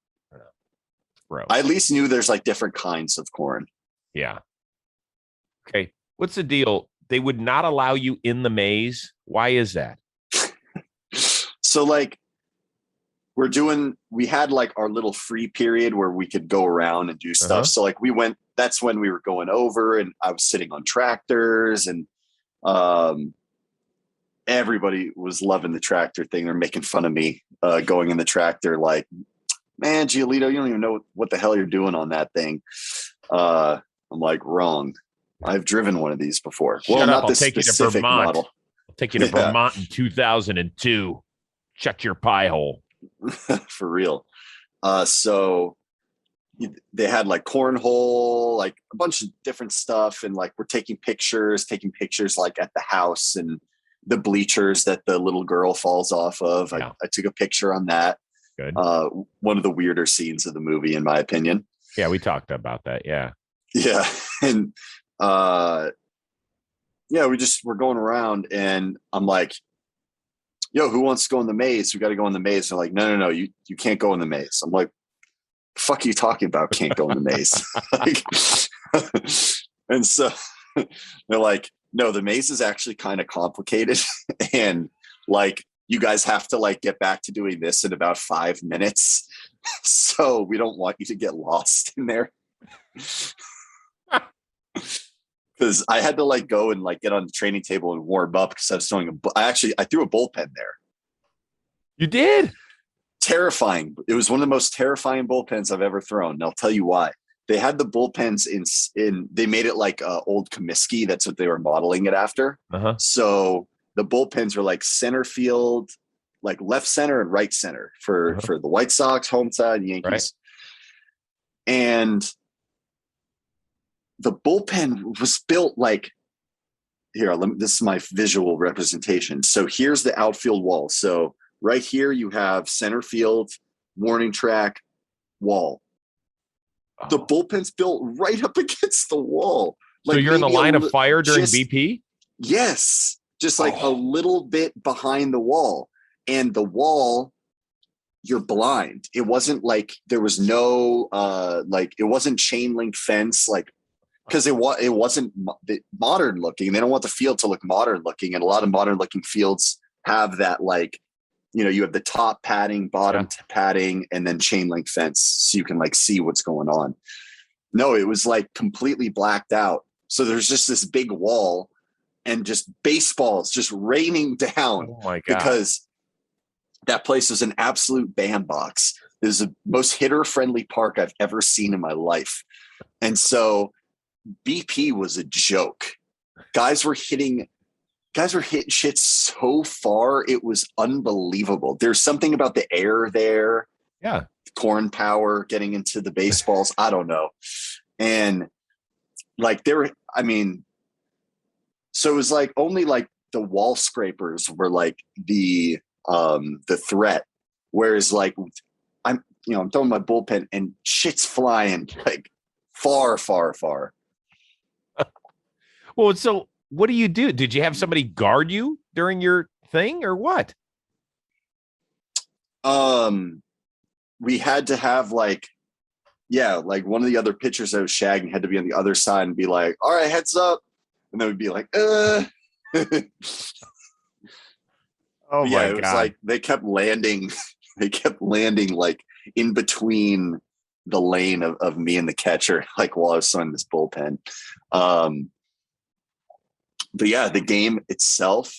Bro. I at least knew there's like different kinds of corn. Yeah. Okay. What's the deal? They would not allow you in the maze. Why is that? So like we had like our little free period where we could go around and do stuff. So like that's when we were going over, and I was sitting on tractors, and everybody was loving the tractor thing. They're making fun of me going in the tractor, like, man, Giolito, you don't even know what the hell you're doing on that thing. I'm like, wrong. I've driven one of these before. Shut up. I'll take you to Vermont. Model. I'll take you to Vermont in 2002. Shut your pie hole. For real. So they had like cornhole, like a bunch of different stuff. And like, we're taking pictures like at the house and the bleachers that the little girl falls off of. Yeah. I took a picture on that. Good. One of the weirder scenes of the movie, in my opinion. Yeah. We talked about that. Yeah. Yeah. And, we're going around, and I'm like, yo, who wants to go in the maze? We got to go in the maze. They're like, no, you can't go in the maze. I'm like, fuck are you talking about? Can't go in the maze. And so they're like, no, the maze is actually kind of complicated. And like, you guys have to like get back to doing this in about 5 minutes. So we don't want you to get lost in there. Because I had to like go and like get on the training table and warm up because I was throwing I threw a bullpen there. You did? Terrifying. It was one of the most terrifying bullpens I've ever thrown. And I'll tell you why. They had the bullpens they made it like old Comiskey. That's what they were modeling it after. So the bullpens were like center field, like left center and right center for the White Sox, home side, Yankees. Right. And the bullpen was built like this is my visual representation. So here's the outfield wall. So right here you have center field, warning track, wall. Oh. The bullpen's built right up against the wall. Like, so you're in the line of fire during BP? Yes. Just like a little bit behind the wall. And the wall, you're blind. It wasn't like there was no it wasn't chain link fence, like, because it wasn't modern looking. They don't want the field to look modern looking, and a lot of modern looking fields have that, like, you have the top padding, bottom padding, and then chain link fence, so you can like see what's going on. No, it was like completely blacked out. So there's just this big wall and just baseballs just raining down. Oh my God. Because that place was an absolute bandbox. It was the most hitter friendly park I've ever seen in my life. And so BP was a joke. Guys were hitting shit so far. It was unbelievable. There's something about the air there. Yeah. Corn power getting into the baseballs. I don't know. And like so it was like only like the wall scrapers were like the threat. Whereas like I'm throwing my bullpen and shit's flying like far, far, far. Well, so what do you do? Did you have somebody guard you during your thing or what? We had to have like one of the other pitchers that was shagging had to be on the other side and be like, all right, heads up. And then we'd be like, Oh my God. It was like they kept landing like in between the lane of me and the catcher, like while I was throwing this bullpen. But yeah, the game itself,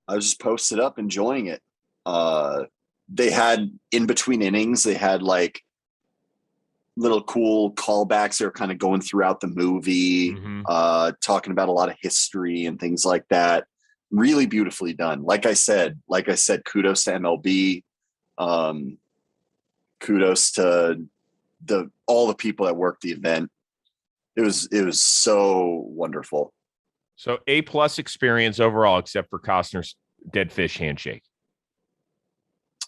I was just posted up enjoying it. They had in between innings, they had like little cool callbacks that were kind of going throughout the movie, talking about a lot of history and things like that. Really beautifully done. Like I said, kudos to MLB. Kudos to all the people that worked the event. It was so wonderful. So A+ experience overall, except for Costner's dead fish handshake.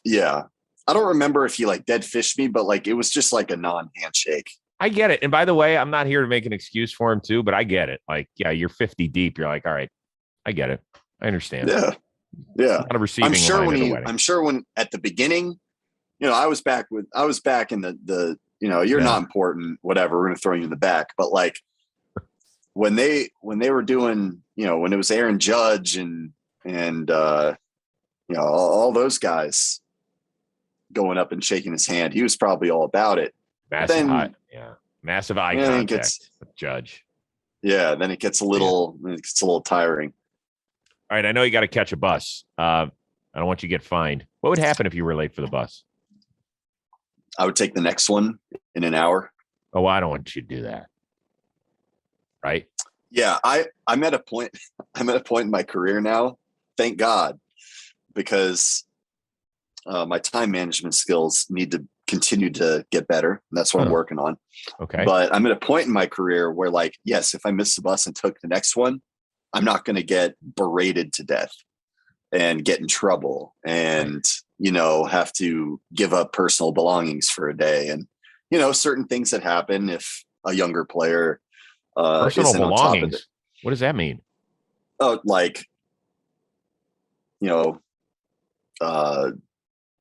Yeah. I don't remember if he like dead fished me, but like it was just like a non-handshake. I get it. And by the way, I'm not here to make an excuse for him too, but I get it. Like, yeah, you're 50 deep. You're like, all right, I get it. I understand. Yeah. Yeah. Not a receiving line at a wedding. I'm sure when at the beginning, I was back in the you're not important, whatever, we're going to throw you in the back. But like when they were doing, when it was Aaron Judge and all those guys going up and shaking his hand, he was probably all about it. Massive eye contact with Judge. Yeah, then it gets a little tiring. All right, I know you got to catch a bus. I don't want you to get fined. What would happen if you were late for the bus? I would take the next one in an hour. Oh, I don't want you to do that. Right? Yeah, I'm at a point. I'm at a point in my career now. Thank God, because my time management skills need to continue to get better. That's what I'm working on. Okay. But I'm at a point in my career where, like, yes, if I miss the bus and took the next one, I'm not going to get berated to death and get in trouble and, have to give up personal belongings for a day. And, certain things that happen if a younger player personal isn't belongings. on top of it. What does that mean? Oh, like,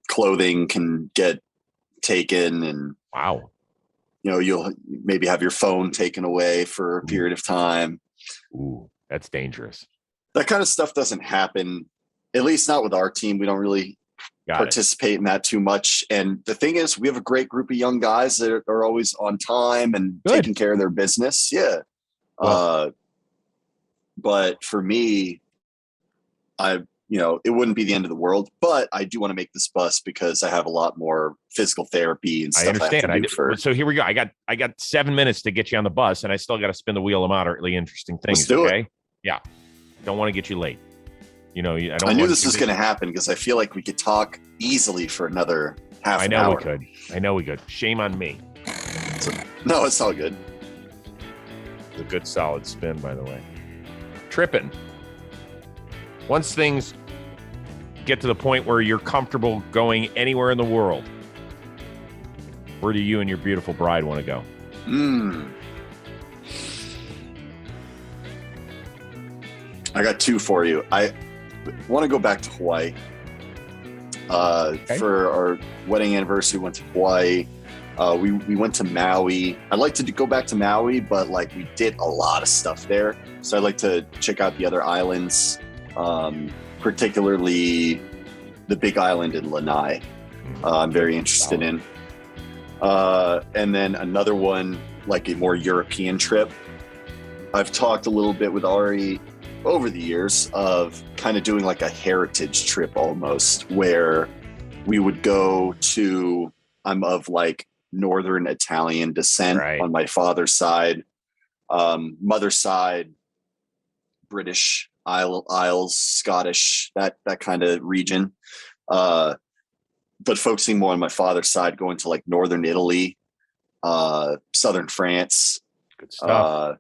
clothing can get taken and wow. You'll maybe have your phone taken away for a period of time. Ooh, that's dangerous. That kind of stuff doesn't happen, at least not with our team. We don't really participate in that too much. And the thing is, we have a great group of young guys that are always on time and taking care of their business. Yeah. Well, but for me, it wouldn't be the end of the world, but I do want to make this bus because I have a lot more physical therapy and stuff. I understand. So here we go. I got 7 minutes to get you on the bus, and I still got to spin the wheel of moderately interesting things. Let's do it. Yeah. Don't want to get you late. I knew this was going to happen because I feel like we could talk easily for another half an hour. I know we could. Shame on me. No, it's all good. It's a good solid spin, by the way. Tripping. Once things get to the point where you're comfortable going anywhere in the world, where do you and your beautiful bride want to go? I got two for you. I want to go back to Hawaii. For our wedding anniversary, we went to Hawaii. We went to Maui. I'd like to go back to Maui, but like we did a lot of stuff there. So I'd like to check out the other islands. Particularly the big island in Lanai. I'm very interested in. And then another one, like a more European trip. I've talked a little bit with Ari over the years of kind of doing like a heritage trip almost, where we would go to, I'm of like Northern Italian descent on my father's side, mother's side, British Isles, Scottish, that kind of region. But focusing more on my father's side, going to like Northern Italy, Southern France, good stuff.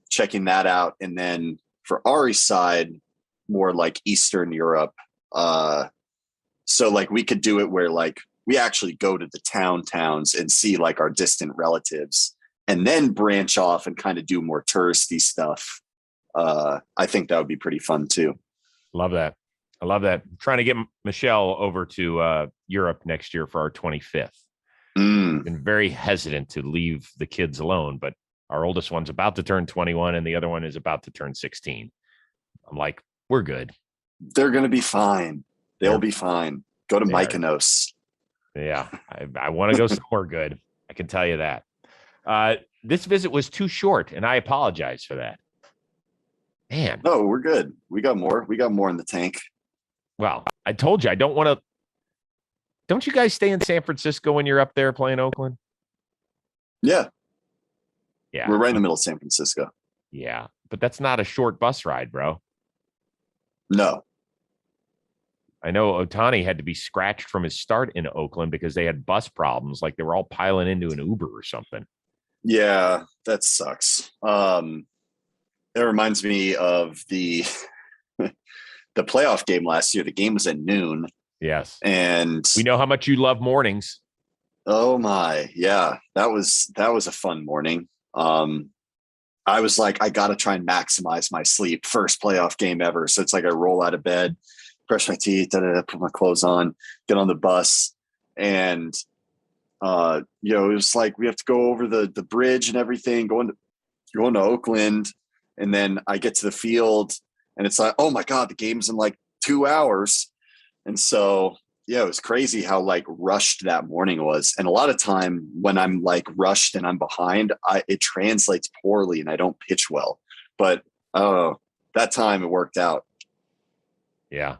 Checking that out. And then for Ari's side, more like Eastern Europe. So like we could do it where like we actually go to the towns and see like our distant relatives and then branch off and kind of do more touristy stuff. I think that would be pretty fun too. Love that. I love that. I'm trying to get Michelle over to Europe next year for our 25th. Been very hesitant to leave the kids alone, but our oldest one's about to turn 21 and the other one is about to turn 16. I'm like, we're good. They're going to be fine. They'll be fine. Go to Mykonos. Yeah. I want to go somewhere good. I can tell you that. This visit was too short and I apologize for that. Man. No, we're good. We got more in the tank. Well, I told you, I don't want to. Don't you guys stay in San Francisco when you're up there playing Oakland? Yeah. Yeah. We're right in the middle of San Francisco. Yeah. But that's not a short bus ride, bro. No. I know Ohtani had to be scratched from his start in Oakland because they had bus problems. Like they were all piling into an Uber or something. Yeah, that sucks. It reminds me of the playoff game last year. The game was at noon. Yes. And we know how much you love mornings. Oh my. Yeah. That was a fun morning. I was like, I got to try and maximize my sleep. First playoff game ever. So it's like I roll out of bed brush my teeth, put my clothes on, get on the bus. And, it was like, we have to go over the bridge and everything, going to Oakland. And then I get to the field and it's like, oh my God, the game's in like 2 hours. And so, it was crazy how like rushed that morning was. And a lot of time when I'm like rushed and I'm behind, it translates poorly and I don't pitch well. But that time it worked out. Yeah.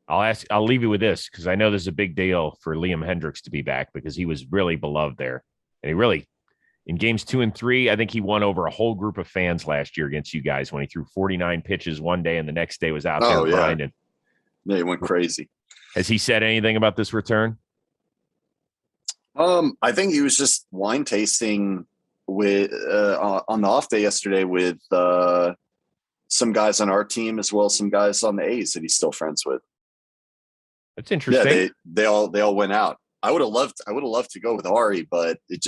I'll leave you with this because I know this is a big deal for Liam Hendricks to be back because he was really beloved there. And he really, in games 2 and 3, I think he won over a whole group of fans last year against you guys when he threw 49 pitches one day and the next day was out there grinding. Yeah, he went crazy. Has he said anything about this return? I think he was just wine tasting with on the off day yesterday with some guys on our team as well as some guys on the A's that he's still friends with. That's interesting. Yeah, they all went out. I would have loved to go with Ari, but it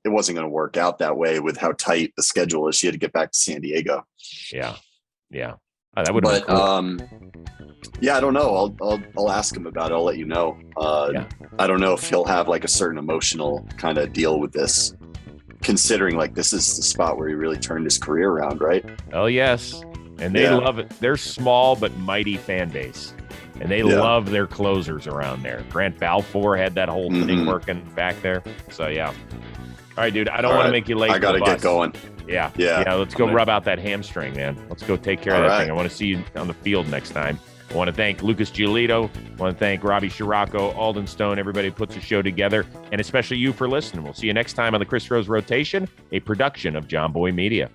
wasn't going to work out that way with how tight the schedule is. She had to get back to San Diego. Yeah. Oh, that would have been cool. Yeah, I don't know. I'll ask him about it. I'll let you know. I don't know if he'll have like a certain emotional kind of deal with this, considering like this is the spot where he really turned his career around, right? Oh, yes. And they love it. They're small but mighty fan base. And they love their closers around there. Grant Balfour had that whole thing working back there. So, yeah. All right, dude. I don't want to make you late. I got to get going. Yeah. Let's go rub out that hamstring, man. Let's go take care of that thing. I want to see you on the field next time. I want to thank Lucas Giolito. I want to thank Robbie Scirocco, Alden Stone, everybody who puts the show together, and especially you for listening. We'll see you next time on the Chris Rose Rotation, a production of JOMBOY Media.